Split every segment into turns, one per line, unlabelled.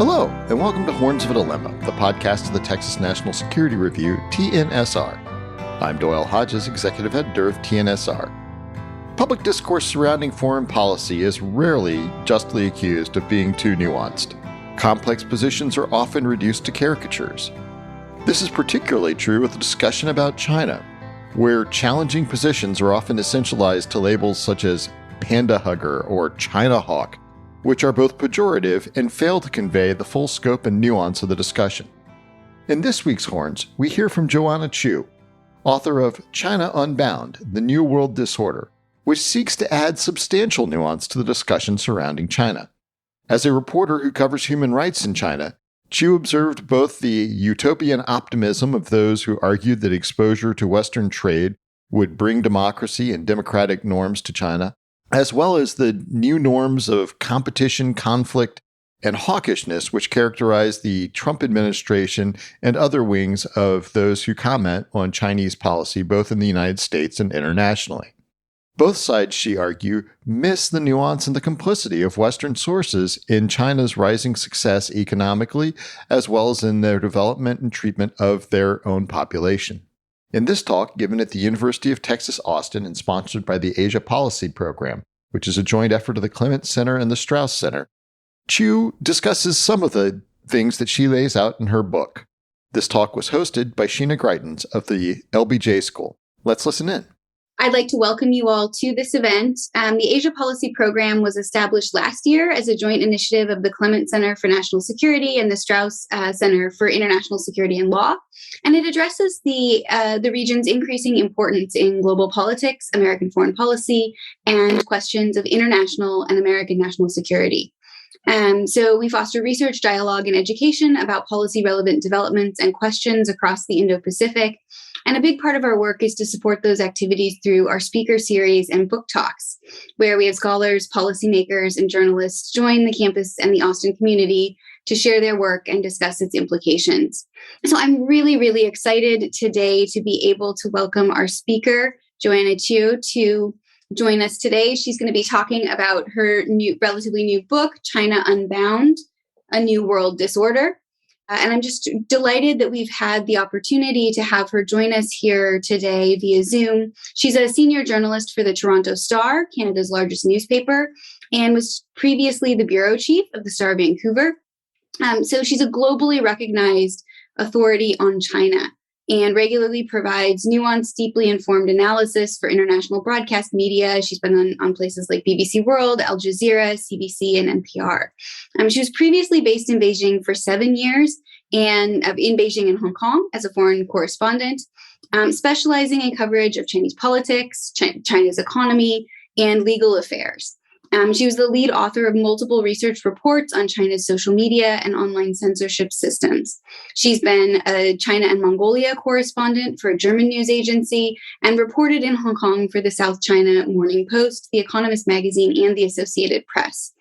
Hello, and welcome to Horns of a Dilemma, the podcast of the Texas National Security Review, TNSR. I'm Doyle Hodges, Executive Editor of TNSR. Public discourse surrounding foreign policy is rarely justly accused of being too nuanced. Complex positions are often reduced to caricatures. This is particularly true with the discussion about China, where challenging positions are often essentialized to labels such as panda hugger or China hawk, which are both pejorative and fail to convey the full scope and nuance of the discussion. In this week's Horns, we hear from Joanna Chu, author of China Unbound, The New World Disorder, which seeks to add substantial nuance to the discussion surrounding China. As a reporter who covers human rights in China, Chu observed both the utopian optimism of those who argued that exposure to Western trade would bring democracy and democratic norms to China, as well as the new norms of competition, conflict, and hawkishness which characterize the Trump administration and other wings of those who comment on Chinese policy both in the United States and internationally. Both sides, she argued, miss the nuance and the complicity of Western sources in China's rising success economically, as well as in their development and treatment of their own population. In this talk, given at the University of Texas, Austin, and sponsored by the Asia Policy Program, which is a joint effort of the Clements Center and the Strauss Center, Chu discusses some of the things that she lays out in her book. This talk was hosted by Sheena Greitens of the LBJ School. Let's listen in.
I'd like to welcome you all to this event. The Asia Policy Program was established last year as a joint initiative of the Clements Center for National Security and the Strauss Center for International Security and Law, and it addresses the region's increasing importance in global politics, American foreign policy, and questions of international and American national security. So we foster research, dialogue, and education about policy-relevant developments and questions across the Indo-Pacific. And a big part of our work is to support those activities through our speaker series and book talks, where we have scholars, policymakers, and journalists join the campus and the Austin community to share their work and discuss its implications. So I'm really, really excited today to be able to welcome our speaker, Joanna Chu, to join us today. She's going to be talking about her relatively new book, China Unbound, A New World Disorder. And I'm just delighted that we've had the opportunity to have her join us here today via Zoom. She's a senior journalist for the Toronto Star, Canada's largest newspaper, and was previously the bureau chief of the Star Vancouver. So she's a globally recognized authority on China and regularly provides nuanced, deeply informed analysis for international broadcast media. She's been on places like BBC World, Al Jazeera, CBC, and NPR. She was previously based in Beijing for 7 years and in Beijing and Hong Kong as a foreign correspondent, specializing in coverage of Chinese politics, China's economy, and legal affairs. She was the lead author of multiple research reports on China's social media and online censorship systems. She's been a China and Mongolia correspondent for a German news agency and reported in Hong Kong for the South China Morning Post, The Economist magazine, and the Associated Press.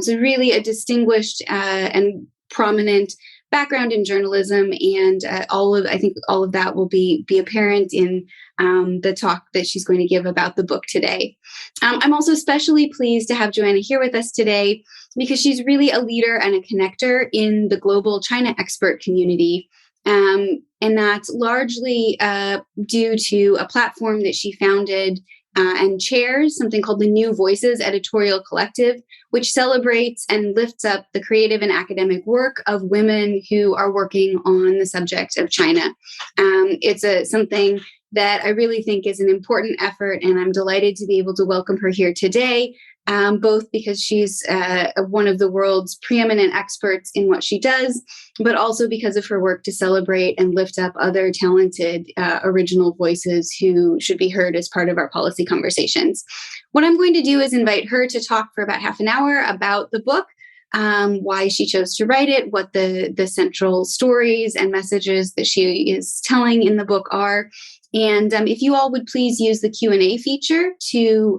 So really a distinguished and prominent background in journalism, and I think all of that will be apparent in the talk that she's going to give about the book today. I'm also especially pleased to have Joanna here with us today because she's really a leader and a connector in the global China expert community. And that's largely due to a platform that she founded and chairs, something called the New Voices Editorial Collective, which celebrates and lifts up the creative and academic work of women who are working on the subject of China. It's something that I really think is an important effort, and I'm delighted to be able to welcome her here today, both because she's one of the world's preeminent experts in what she does, but also because of her work to celebrate and lift up other talented original voices who should be heard as part of our policy conversations. What I'm going to do is invite her to talk for about half an hour about the book, why she chose to write it, what the central stories and messages that she is telling in the book are. And if you all would please use the Q&A feature to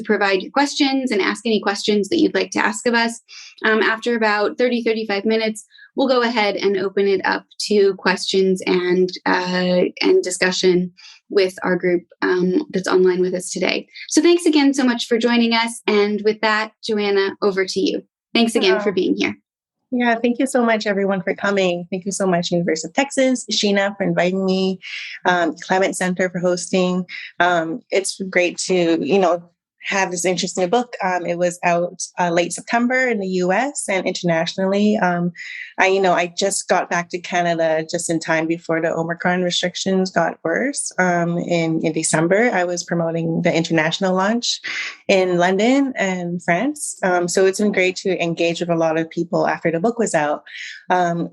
provide your questions and ask any questions that you'd like to ask of us. After about 35 minutes, we'll go ahead and open it up to questions and discussion with our group that's online with us today. So thanks again so much for joining us. And with that, Joanna, over to you. Thanks again for being here.
Yeah, thank you so much, everyone, for coming. Thank you so much, University of Texas, Sheena, for inviting me, Climate Center for hosting. It's great to, have this interesting book. It was out late September in the U.S. and internationally. I just got back to Canada just in time before the Omicron restrictions got worse. In December, I was promoting the international launch in London and France. So it's been great to engage with a lot of people after the book was out.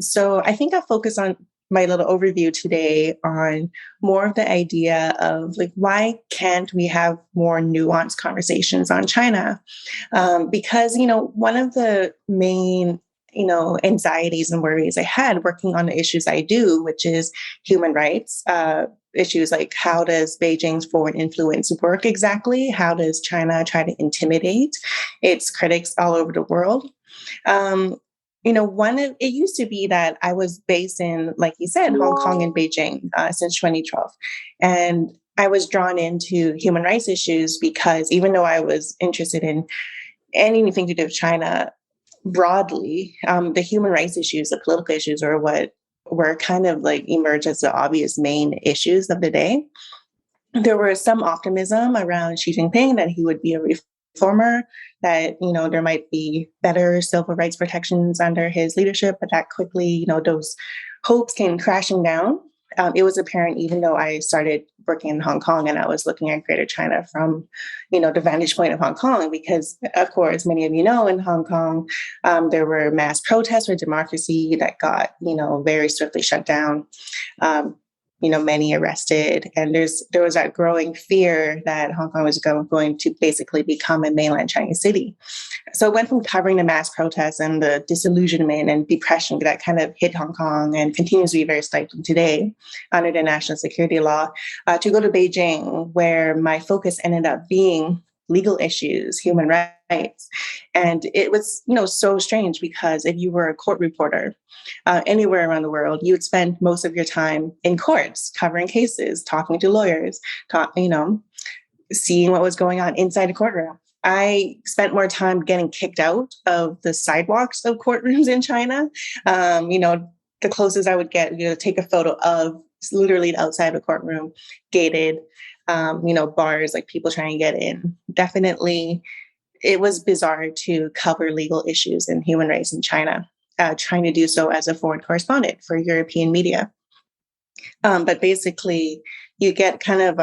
So I think I'll focus on my little overview today on more of the idea of like, why can't we have more nuanced conversations on China? Because, one of the main, anxieties and worries I had working on the issues I do, which is human rights, issues like how does Beijing's foreign influence work exactly? How does China try to intimidate its critics all over the world? It used to be that I was based in, like you said, Hong Kong and Beijing since 2012. And I was drawn into human rights issues because even though I was interested in anything to do with China broadly, the human rights issues, the political issues are what were kind of like emerged as the obvious main issues of the day. There was some optimism around Xi Jinping that he would be a reformer, that, there might be better civil rights protections under his leadership, but that quickly, those hopes came crashing down. It was apparent even though I started working in Hong Kong and I was looking at Greater China from, the vantage point of Hong Kong, because of course, many of you know, in Hong Kong, there were mass protests for democracy that got, very swiftly shut down. Many arrested. And there was that growing fear that Hong Kong was going to basically become a mainland Chinese city. So it went from covering the mass protests and the disillusionment and depression that kind of hit Hong Kong and continues to be very stifling today under the national security law, to go to Beijing, where my focus ended up being legal issues, human rights. And it was, so strange because if you were a court reporter anywhere around the world, you would spend most of your time in courts, covering cases, talking to lawyers, seeing what was going on inside the courtroom. I spent more time getting kicked out of the sidewalks of courtrooms in China. The closest I would get, take a photo of literally outside the courtroom, gated, bars, like people trying to get in. Definitely, it was bizarre to cover legal issues and human rights in China, trying to do so as a foreign correspondent for European media. But basically, you get kind of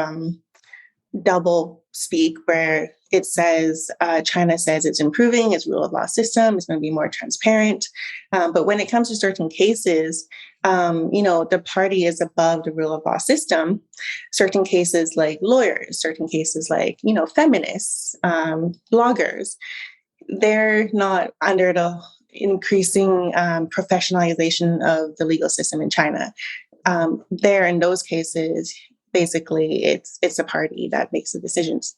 double speak where it says China says it's improving its rule of law system, it's going to be more transparent. But when it comes to certain cases, the party is above the rule of law system. Certain cases like lawyers, certain cases like, feminists, bloggers, they're not under the increasing professionalization of the legal system in China. There, in those cases, basically, it's a party that makes the decisions.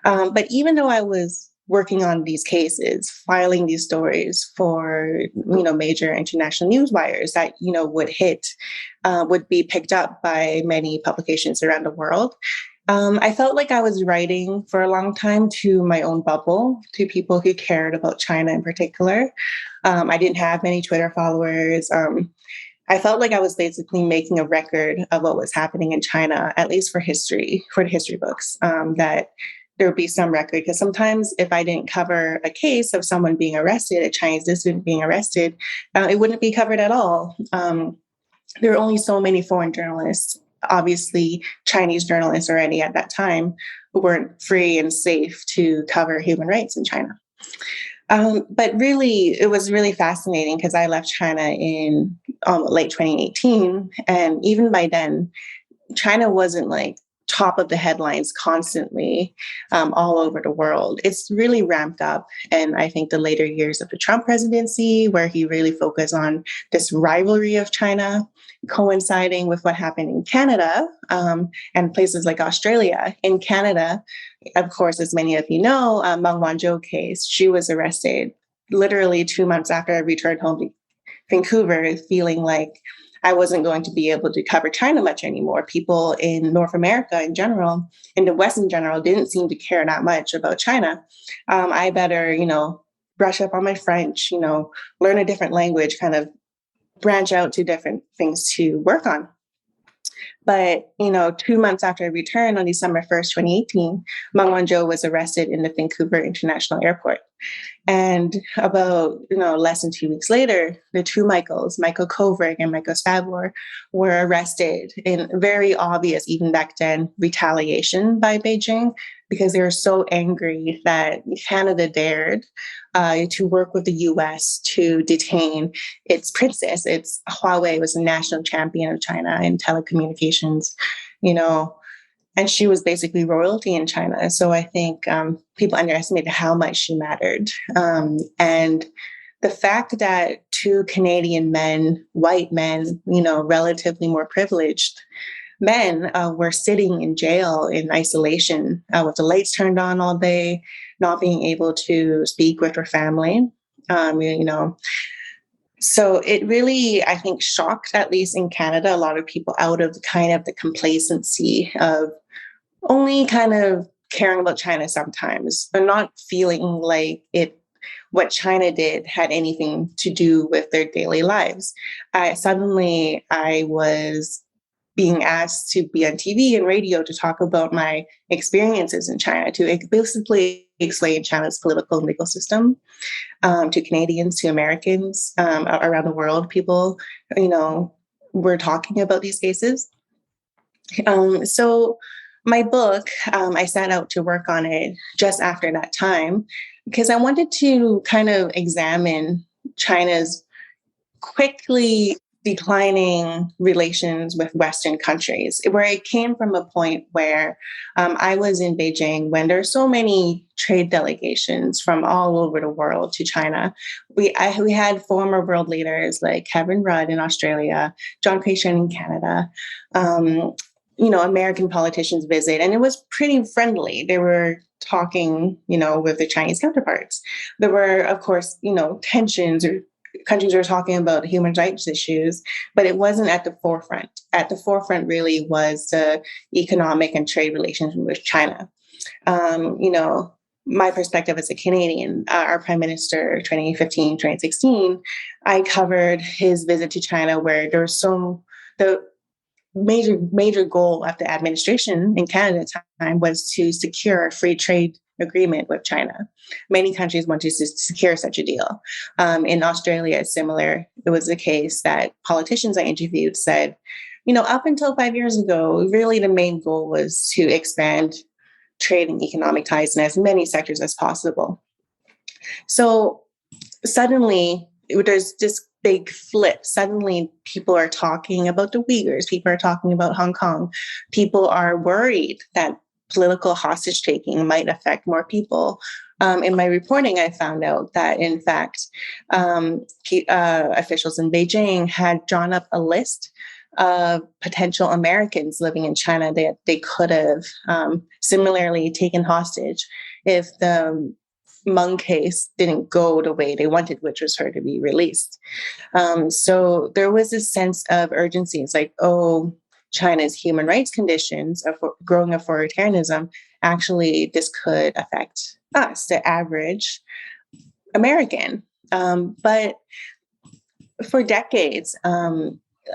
But even though I was working on these cases, filing these stories for, major international news wires that, would be picked up by many publications around the world, I felt like I was writing for a long time to my own bubble, to people who cared about China in particular. I didn't have many Twitter followers. I felt like I was basically making a record of what was happening in China, at least for the history books, that there would be some record. Because sometimes if I didn't cover a case of someone being arrested, a Chinese dissident being arrested, it wouldn't be covered at all. There were only so many foreign journalists, obviously Chinese journalists already at that time, who weren't free and safe to cover human rights in China. But really, it was really fascinating because I left China in late 2018. And even by then, China wasn't like top of the headlines constantly all over the world. It's really ramped up. And I think the later years of the Trump presidency, where he really focused on this rivalry of China, coinciding with what happened in Canada and places like Australia. In Canada, of course, as many of you know, Meng Wanzhou case, she was arrested literally 2 months after I returned home to Vancouver, feeling like I wasn't going to be able to cover China much anymore. People in North America in general, in the West in general, didn't seem to care that much about China. I better, brush up on my French, learn a different language, kind of branch out to different things to work on. But, 2 months after I returned on December 1st, 2018, Meng Wanzhou was arrested in the Vancouver International Airport. And about, less than 2 weeks later, the two Michaels, Michael Kovrig and Michael Stavor, were arrested in very obvious, even back then, retaliation by Beijing, because they were so angry that Canada dared to work with the US to detain its princess. Huawei was a national champion of China in telecommunications, and she was basically royalty in China. So I think people underestimated how much she mattered. And the fact that two Canadian men, white men, relatively more privileged men, were sitting in jail in isolation with the lights turned on all day, not being able to speak with their family, So it really, I think, shocked, at least in Canada, a lot of people out of kind of the complacency of only kind of caring about China sometimes, but not feeling like what China did had anything to do with their daily lives. I was being asked to be on TV and radio to talk about my experiences in China, to basically explain China's political and legal system to Canadians, to Americans around the world. People, were talking about these cases. So my book, I set out to work on it just after that time because I wanted to kind of examine China's quickly declining relations with Western countries, where it came from a point where I was in Beijing when there are so many trade delegations from all over the world to China. We had former world leaders like Kevin Rudd in Australia, John Crescent in Canada, American politicians visit, and it was pretty friendly. They were talking, with the Chinese counterparts. There were, of course, tensions, or countries were talking about human rights issues, but it wasn't at the forefront. At the forefront really was the economic and trade relations with China. My perspective as a Canadian, our Prime Minister, 2015, 2016, I covered his visit to China where there was the major goal of the administration in Canada at the time was to secure a free trade agreement with China. Many countries wanted to secure such a deal. In Australia, it's similar. It was the case that politicians I interviewed said, up until 5 years ago, really the main goal was to expand trade and economic ties in as many sectors as possible. So suddenly, there's this big flip. Suddenly, people are talking about the Uyghurs. People are talking about Hong Kong. People are worried that political hostage taking might affect more people. In my reporting, I found out that, in fact, officials in Beijing had drawn up a list of potential Americans living in China that they could have similarly taken hostage if the Meng case didn't go the way they wanted, which was her to be released. So there was this sense of urgency. It's like, China's human rights conditions of growing authoritarianism, actually, this could affect us, the average American. But for decades,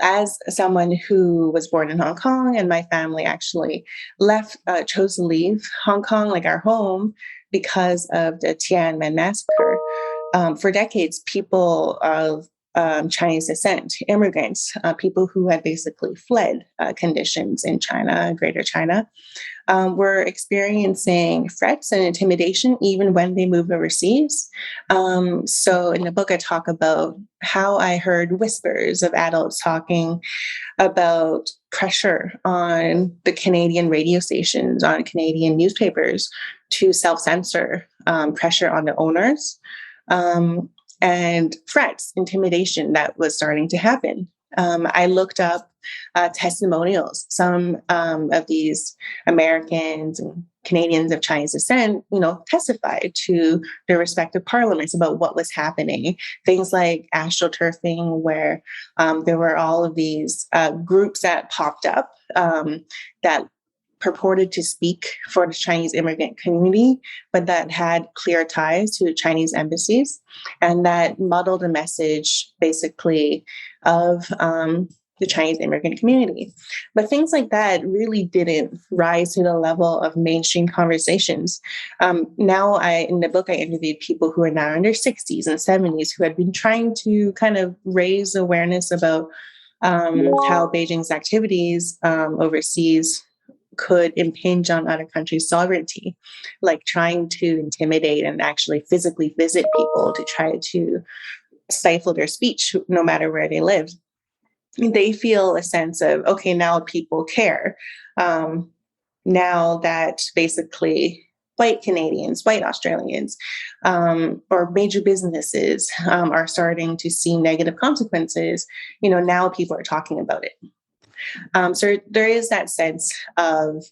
as someone who was born in Hong Kong, and my family actually chose to leave Hong Kong, like our home, because of the Tiananmen massacre. For decades, people of Chinese descent, immigrants, people who had basically fled conditions in China, Greater China, were experiencing threats and intimidation even when they moved overseas. So in the book, I talk about how I heard whispers of adults talking about pressure on the Canadian radio stations, on Canadian newspapers to self-censor, pressure on the owners, and threats, intimidation that was starting to happen. I looked up testimonials. Some of these Americans and Canadians of Chinese descent, testified to their respective parliaments about what was happening. Things like astroturfing, where there were all of these groups that popped up that purported to speak for the Chinese immigrant community, but that had clear ties to the Chinese embassies, and that muddled the message basically of the Chinese immigrant community. But things like that really didn't rise to the level of mainstream conversations. Now, in the book, I interviewed people who are now in their 60s and 70s who had been trying to kind of raise awareness about how Beijing's activities overseas could impinge on other countries' sovereignty, like trying to intimidate and actually physically visit people to try to stifle their speech, no matter where they live. They feel a sense of, okay, now people care. Now that basically white Canadians, white Australians, or major businesses are starting to see negative consequences, now people are talking about it. So there is that sense of,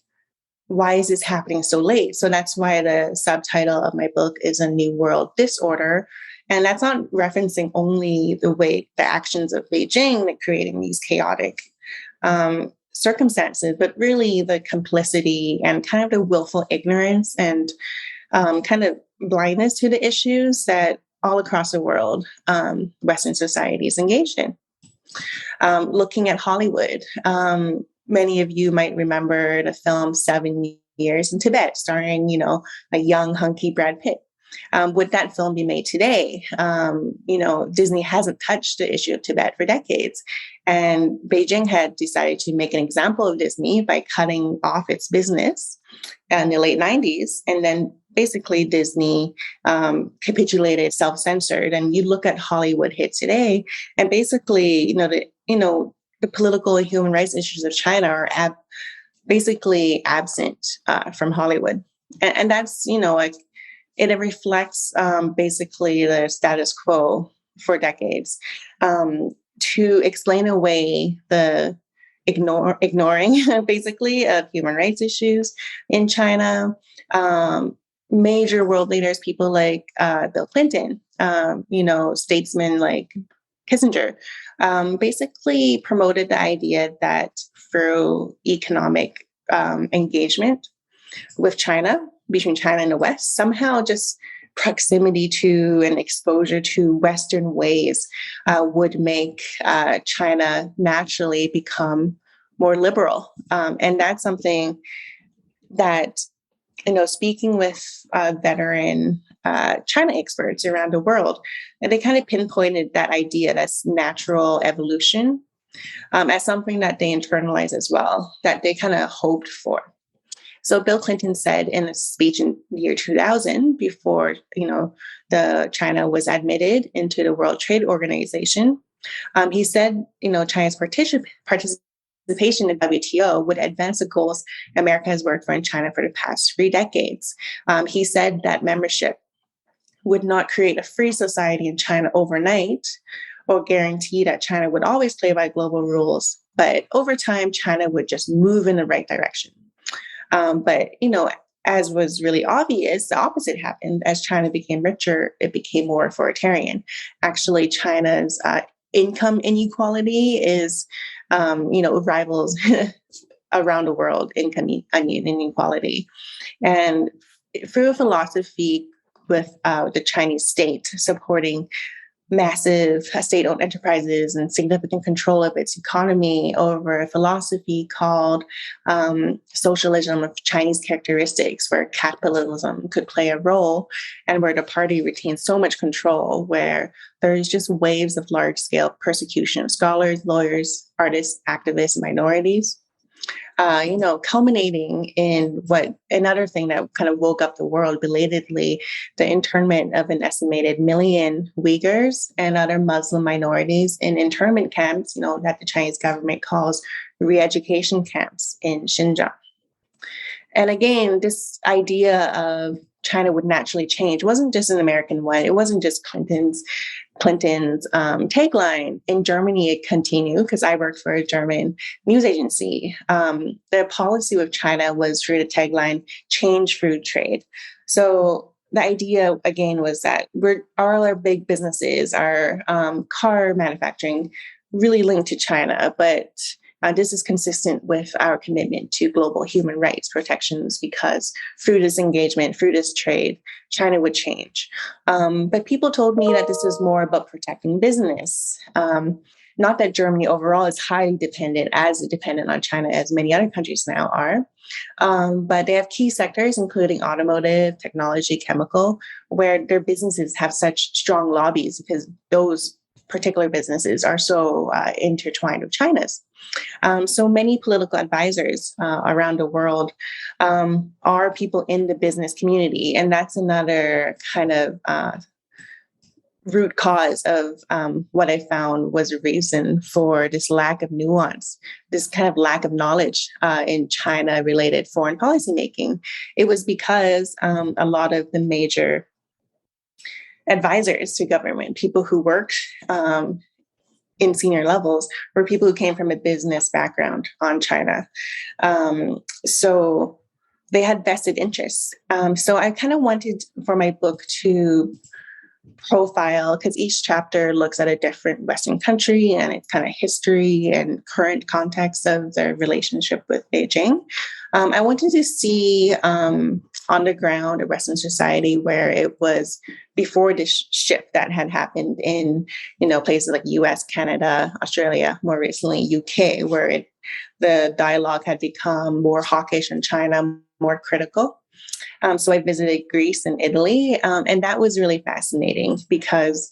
why is this happening so late? So that's why the subtitle of my book is A New World Disorder. And that's not referencing only the actions of Beijing that creating these chaotic circumstances, but really the complicity and kind of the willful ignorance and kind of blindness to the issues that all across the world, Western society is engaged in. Looking at Hollywood, many of you might remember the film 7 Years in Tibet, starring, a young, hunky Brad Pitt. Would that film be made today? Disney hasn't touched the issue of Tibet for decades. And Beijing had decided to make an example of Disney by cutting off its business in the late 90s. And then basically Disney capitulated, self-censored. And you look at Hollywood hit today, and basically, the political and human rights issues of China are basically absent from Hollywood. And that's, it reflects basically the status quo for decades. To explain away the ignoring basically of human rights issues in China, major world leaders, people like Bill Clinton, statesmen like Kissinger, basically promoted the idea that through economic engagement with China, between China and the West, somehow just proximity to and exposure to Western ways would make China naturally become more liberal. And that's something that, speaking with veteran China experts around the world, and they kind of pinpointed that idea, that's natural evolution, as something that they internalize as well, that they kind of hoped for. So Bill Clinton said in a speech in the year 2000, before, the China was admitted into the World Trade Organization, he said, China's participation in WTO would advance the goals America has worked for in China for the past 3 decades. He said that membership would not create a free society in China overnight or guarantee that China would always play by global rules, but over time, China would just move in the right direction. But, as was really obvious, the opposite happened. As China became richer, it became more authoritarian. Actually, China's income inequality is, rivals around the world income inequality. And through a philosophy with the Chinese state supporting massive state-owned enterprises and significant control of its economy over a philosophy called socialism of Chinese characteristics, where capitalism could play a role and where the party retains so much control, where there's just waves of large-scale persecution of scholars, lawyers, artists, activists, minorities. Culminating in another thing that kind of woke up the world belatedly, the internment of an estimated 1 million Uyghurs and other Muslim minorities in internment camps, that the Chinese government calls re-education camps in Xinjiang. And again, this idea of China would naturally change wasn't just an American one. It wasn't just Clinton's tagline. In Germany, it continued because I worked for a German news agency. Their policy with China was through the tagline, change through trade. So the idea, again, was that all our big businesses, our car manufacturing, really linked to China, but This is consistent with our commitment to global human rights protections because through this engagement, through this trade, China would change. But people told me that this is more about protecting business. Not that Germany overall is highly dependent, as dependent on China as many other countries now are. But they have key sectors, including automotive, technology, chemical, where their businesses have such strong lobbies because those particular businesses are so intertwined with China's. So many political advisors around the world are people in the business community. And that's another kind of root cause of what I found was a reason for this lack of nuance, this kind of lack of knowledge in China-related foreign policy making. It was because a lot of the major advisors to government, people who worked in senior levels, were people who came from a business background on China. So they had vested interests. So I kind of wanted for my book to profile, because each chapter looks at a different Western country and its kind of history and current context of their relationship with Beijing. I wanted to see on the ground a Western society where it was before this shift that had happened in, places like US, Canada, Australia, more recently UK, where the dialogue had become more hawkish on China, more critical. So I visited Greece and Italy, and that was really fascinating because,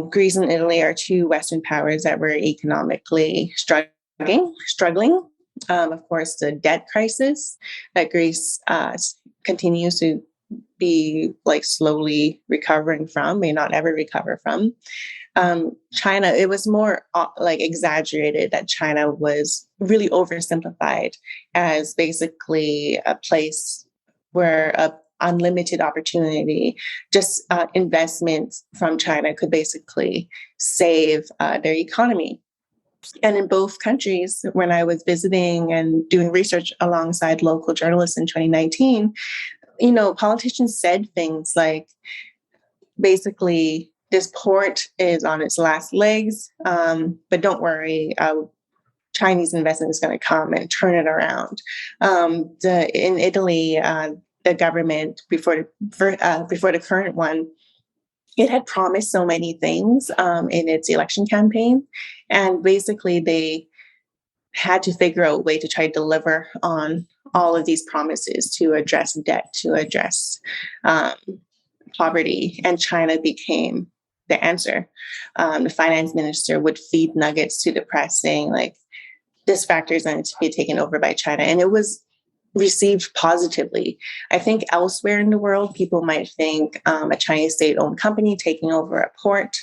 Greece and Italy are two Western powers that were economically struggling. Of course, the debt crisis that Greece continues to be slowly recovering from, may not ever recover from. China, it was more exaggerated that China was really oversimplified as basically a place where unlimited opportunity, just investments from China could basically save their economy. And in both countries, when I was visiting and doing research alongside local journalists in 2019, politicians said things like, basically, this port is on its last legs, but don't worry, Chinese investment is going to come and turn it around. In Italy, the government before the current one, it had promised so many things in its election campaign, and basically they had to figure out a way to try to deliver on all of these promises to address debt, to address poverty, and China became the answer. The finance minister would feed nuggets to the press saying, this factor is going to be taken over by China. And it was received positively. I think elsewhere in the world, people might think a Chinese state-owned company taking over a port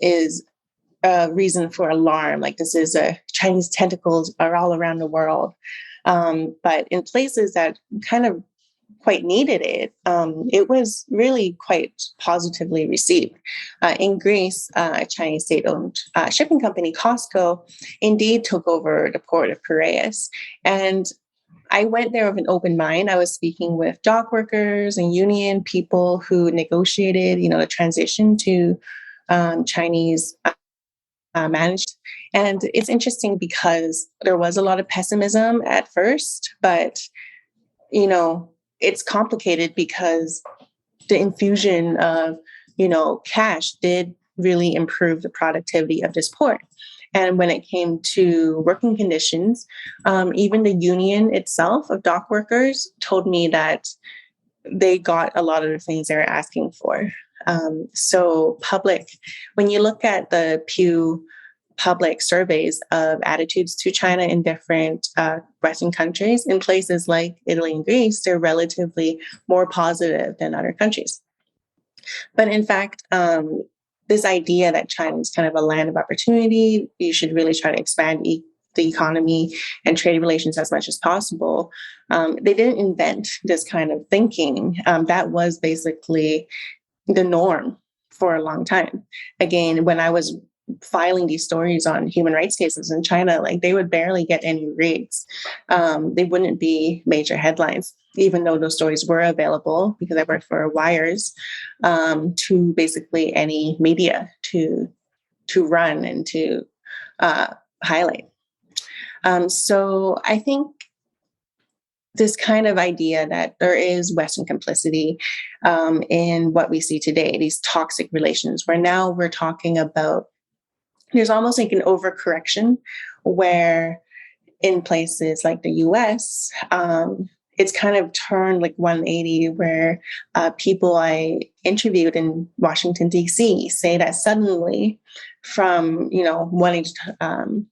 is a reason for alarm. This is Chinese tentacles are all around the world. But in places that kind of quite needed it, it was really quite positively received. In Greece, a Chinese state-owned shipping company, Costco, indeed took over the port of Piraeus. And I went there with an open mind. I was speaking with dock workers and union people who negotiated, the transition to Chinese managed. And it's interesting because there was a lot of pessimism at first, but, it's complicated because the infusion of, cash did really improve the productivity of this port. And when it came to working conditions, even the union itself of dock workers told me that they got a lot of the things they were asking for. So when you look at the Pew public surveys of attitudes to China in different Western countries, in places like Italy and Greece, they're relatively more positive than other countries. But in fact, this idea that China is kind of a land of opportunity, you should really try to expand the economy and trade relations as much as possible. They didn't invent this kind of thinking. That was basically the norm for a long time. Again, when I was filing these stories on human rights cases in China, they would barely get any reads. They wouldn't be major headlines, even though those stories were available because I worked for Wires, to basically any media to run and to highlight. So I think this kind of idea that there is Western complicity in what we see today, these toxic relations, where now we're talking about, there's almost like an overcorrection where in places like the US, it's kind of turned like 180 where people I interviewed in Washington, D.C. say that suddenly from, wanting to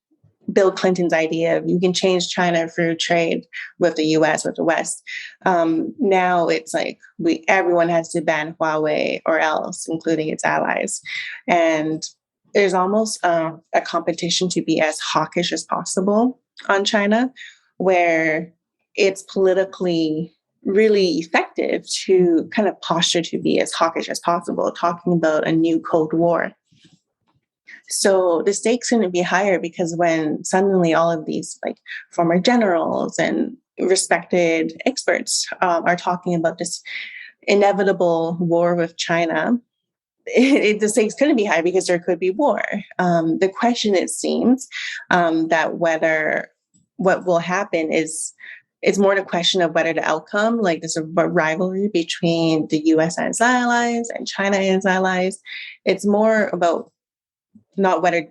Bill Clinton's idea of you can change China through trade with the U.S., with the West. Now it's like everyone has to ban Huawei or else, including its allies. And there's almost a competition to be as hawkish as possible on China, where it's politically really effective to kind of posture to be as hawkish as possible, talking about a new Cold War. So the stakes couldn't be higher because when suddenly all of these like former generals and respected experts are talking about this inevitable war with China, the stakes couldn't be high because there could be war. The question, it seems, that what will happen is it's more the question of whether the outcome, like there's a rivalry between the US and its allies and China and its allies. It's more about not whether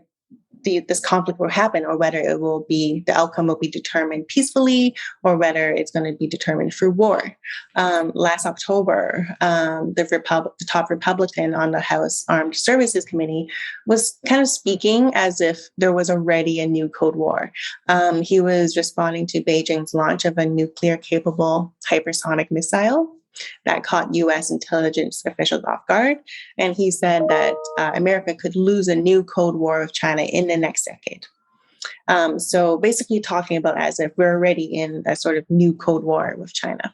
this conflict will happen or whether the outcome will be determined peacefully or whether it's going to be determined through war. Last October, the top Republican on the House Armed Services Committee was kind of speaking as if there was already a new Cold War. He was responding to Beijing's launch of a nuclear-capable hypersonic missile that caught U.S. intelligence officials off guard. And he said that America could lose a new Cold War with China in the next decade. So basically talking about as if we're already in a sort of new Cold War with China.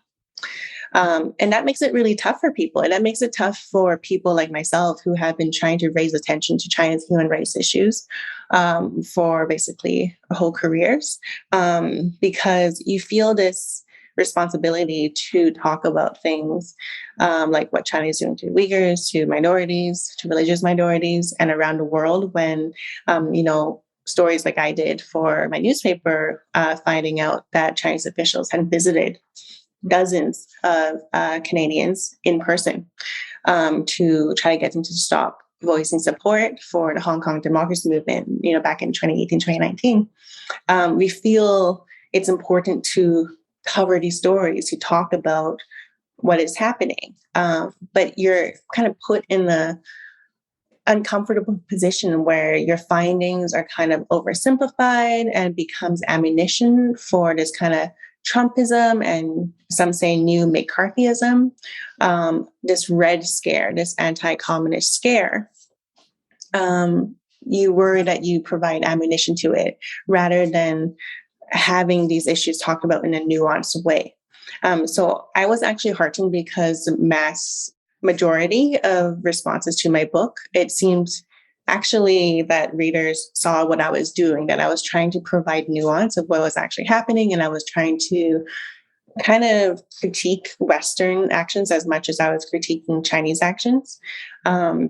And that makes it really tough for people. And that makes it tough for people like myself who have been trying to raise attention to China's human rights issues for basically whole careers, because you feel this responsibility to talk about things like what China is doing to Uyghurs, to minorities, to religious minorities, and around the world when, stories like I did for my newspaper, finding out that Chinese officials had visited dozens of Canadians in person to try to get them to stop voicing support for the Hong Kong democracy movement, back in 2018, 2019. We feel it's important to cover these stories, to talk about what is happening. But you're kind of put in the uncomfortable position where your findings are kind of oversimplified and becomes ammunition for this kind of Trumpism and some say new McCarthyism, this red scare, this anti-communist scare. You worry that you provide ammunition to it rather than having these issues talked about in a nuanced way. So I was actually heartened because the mass majority of responses to my book, it seemed actually that readers saw what I was doing, that I was trying to provide nuance of what was actually happening. And I was trying to kind of critique Western actions as much as I was critiquing Chinese actions,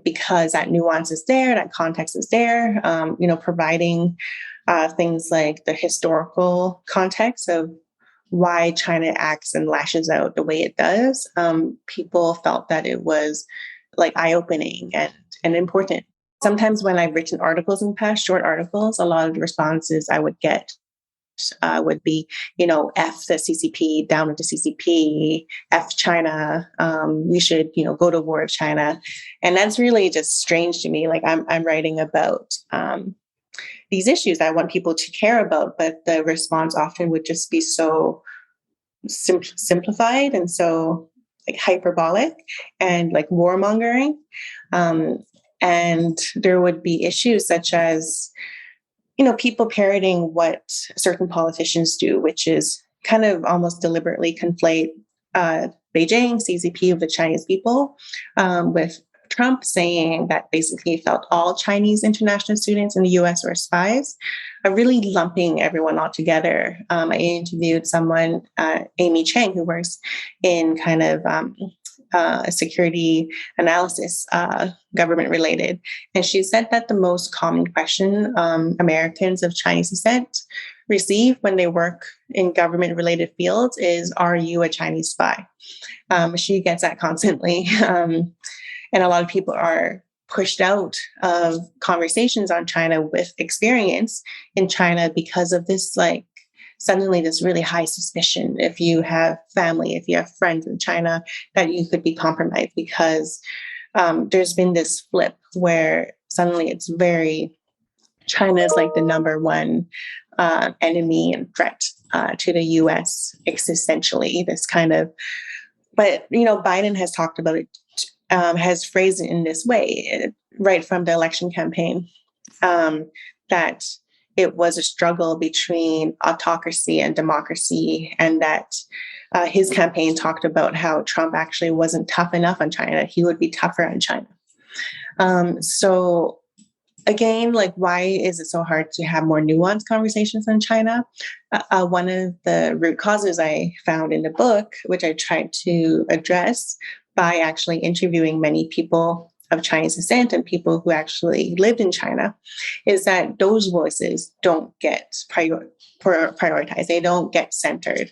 because that nuance is there, that context is there, providing things like the historical context of why China acts and lashes out the way it does. People felt that it was like eye-opening and important. Sometimes when I've written articles in the past, short articles, a lot of the responses I would get would be, F the CCP, down with the CCP, F China, we should, go to war with China. And that's really just strange to me. Like I'm writing about these issues that I want people to care about, but the response often would just be so simplified and so like hyperbolic and like warmongering. And there would be issues such as, people parroting what certain politicians do, which is kind of almost deliberately conflate Beijing, CCP of the Chinese people, with Trump saying that basically he felt all Chinese international students in the US were spies, really lumping everyone all together. I interviewed someone, Amy Chang, who works in kind of security analysis, government related. And she said that the most common question Americans of Chinese descent receive when they work in government related fields is, are you a Chinese spy? She gets that constantly. And a lot of people are pushed out of conversations on China with experience in China because of this, like, suddenly this really high suspicion if you have family, if you have friends in China, that you could be compromised because there's been this flip where suddenly it's China is like the number one enemy and threat to the US existentially, this kind of, but, Biden has talked about it, has phrased it in this way, right from the election campaign, that it was a struggle between autocracy and democracy, and that his campaign talked about how Trump actually wasn't tough enough on China. He would be tougher on China. So again, like, why is it so hard to have more nuanced conversations on China? One of the root causes I found in the book, which I tried to address by actually interviewing many people of Chinese descent and people who actually lived in China, is that those voices don't get prioritized. They don't get centered.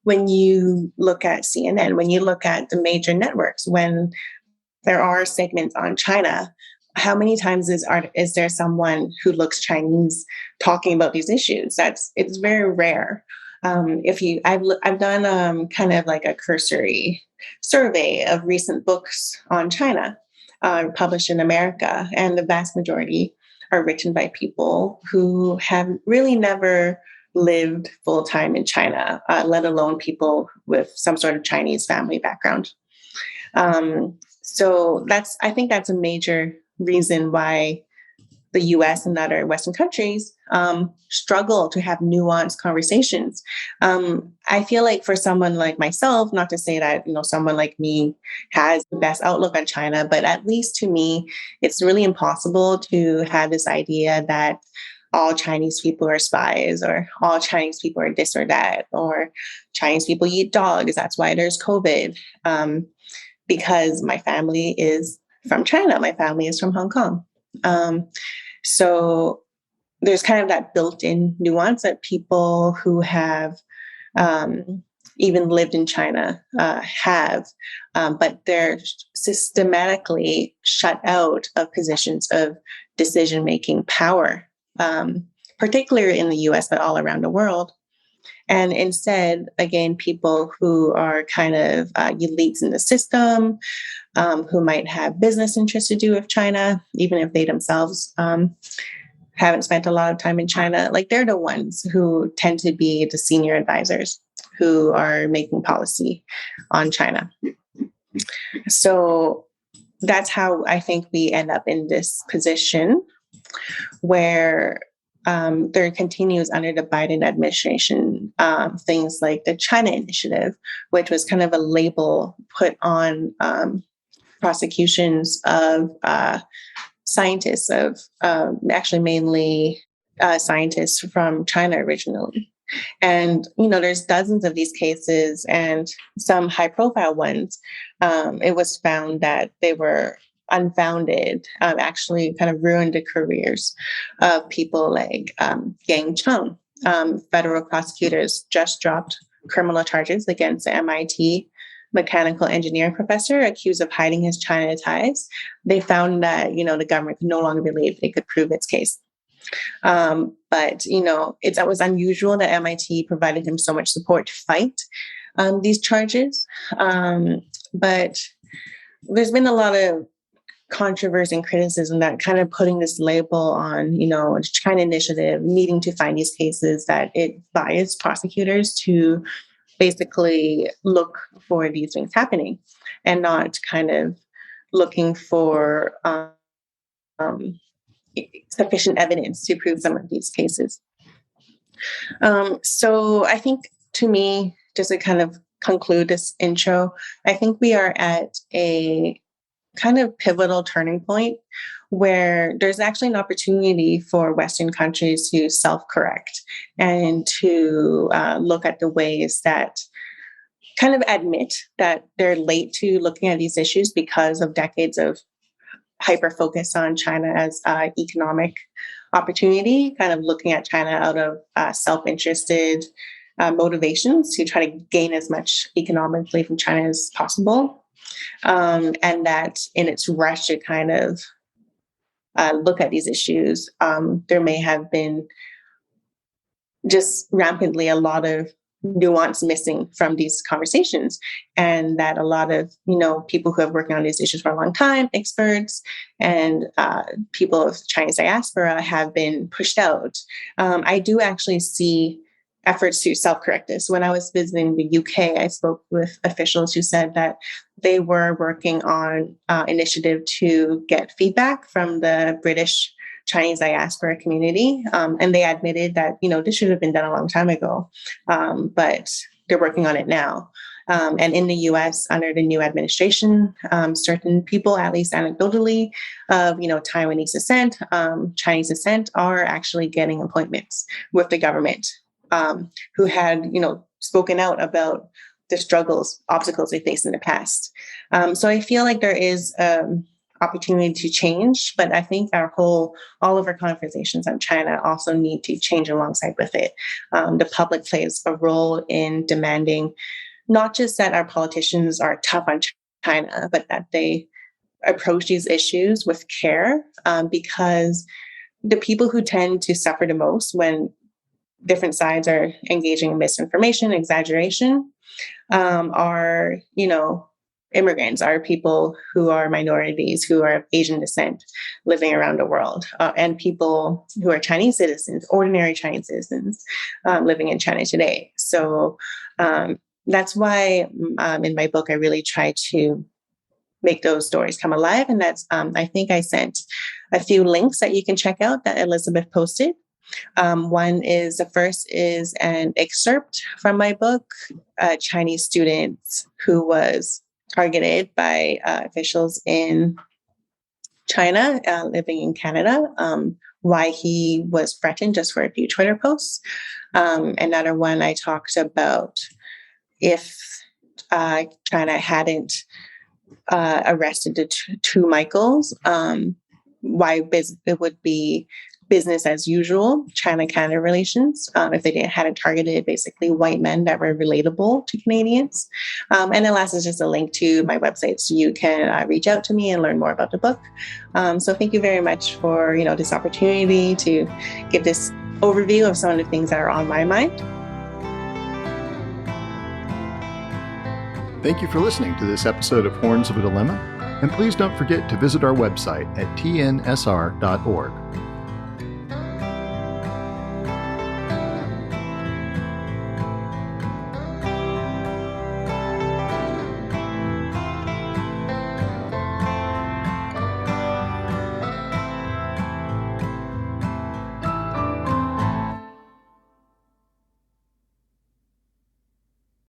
When you look at CNN, when you look at the major networks, when there are segments on China, how many times is there someone who looks Chinese talking about these issues? It's very rare. I've done kind of like a cursory survey of recent books on China published in America, and the vast majority are written by people who have really never lived full time in China, let alone people with some sort of Chinese family background. So I think that's a major reason why the US and other Western countries struggle to have nuanced conversations. I feel like for someone like myself, not to say that, someone like me has the best outlook on China, but at least to me, it's really impossible to have this idea that all Chinese people are spies, or all Chinese people are this or that, or Chinese people eat dogs, that's why there's COVID. Because my family is from China, my family is from Hong Kong. So there's kind of that built-in nuance that people who have even lived in China have, but they're systematically shut out of positions of decision-making power, particularly in the US, but all around the world. And instead, again, people who are kind of elites in the system, who might have business interests to do with China, even if they themselves haven't spent a lot of time in China, like, they're the ones who tend to be the senior advisors who are making policy on China. So that's how I think we end up in this position where there continues under the Biden administration things like the China Initiative, which was kind of a label put on prosecutions of scientists, actually mainly scientists from China originally. And, there's dozens of these cases, and some high profile ones. It was found that they were unfounded, actually kind of ruined the careers of people like Yang Cheng. Federal prosecutors just dropped criminal charges against the MIT mechanical engineering professor accused of hiding his China ties. They found that, the government could no longer believe it could prove its case. But, it was unusual that MIT provided him so much support to fight these charges. But there's been a lot of controversy and criticism that kind of putting this label on, China Initiative, needing to find these cases, that it biased prosecutors to basically look for these things happening and not kind of looking for sufficient evidence to prove some of these cases. So I think, to me, just to kind of conclude this intro, I think we are at a kind of pivotal turning point where there's actually an opportunity for Western countries to self-correct and to look at the ways that kind of admit that they're late to looking at these issues because of decades of hyper focus on China as economic opportunity, kind of looking at China out of self-interested motivations to try to gain as much economically from China as possible. And that in its rush to kind of look at these issues, there may have been just rampantly a lot of nuance missing from these conversations, and that a lot of people who have worked on these issues for a long time, experts and people of Chinese diaspora, have been pushed out. I do actually see efforts to self-correct this. When I was visiting the UK, I spoke with officials who said that they were working on initiative to get feedback from the British Chinese diaspora community. And they admitted that, this should have been done a long time ago, but they're working on it now. And in the US, under the new administration, certain people, at least anecdotally, of Taiwanese descent, Chinese descent, are actually getting appointments with the government, who had, spoken out about the struggles, obstacles they faced in the past. So I feel like there is opportunity to change, but I think all of our conversations on China also need to change alongside with it. The public plays a role in demanding not just that our politicians are tough on China, but that they approach these issues with care, because the people who tend to suffer the most when different sides are engaging in misinformation, exaggeration, are, immigrants, are people who are minorities, who are of Asian descent living around the world, and people who are Chinese citizens, ordinary Chinese citizens living in China today. So that's why in my book, I really try to make those stories come alive. And that's, I think I sent a few links that you can check out that Elizabeth posted. The first is an excerpt from my book, a Chinese student who was targeted by officials in China, living in Canada, why he was threatened just for a few Twitter posts. Another one, I talked about if China hadn't arrested the two Michaels, why it would be business as usual, China-Canada relations, if they hadn't targeted basically white men that were relatable to Canadians. And then last is just a link to my website, so you can reach out to me and learn more about the book. So thank you very much for this opportunity to give this overview of some of the things that are on my mind.
Thank you for listening to this episode of Horns of a Dilemma, and please don't forget to visit our website at tnsr.org.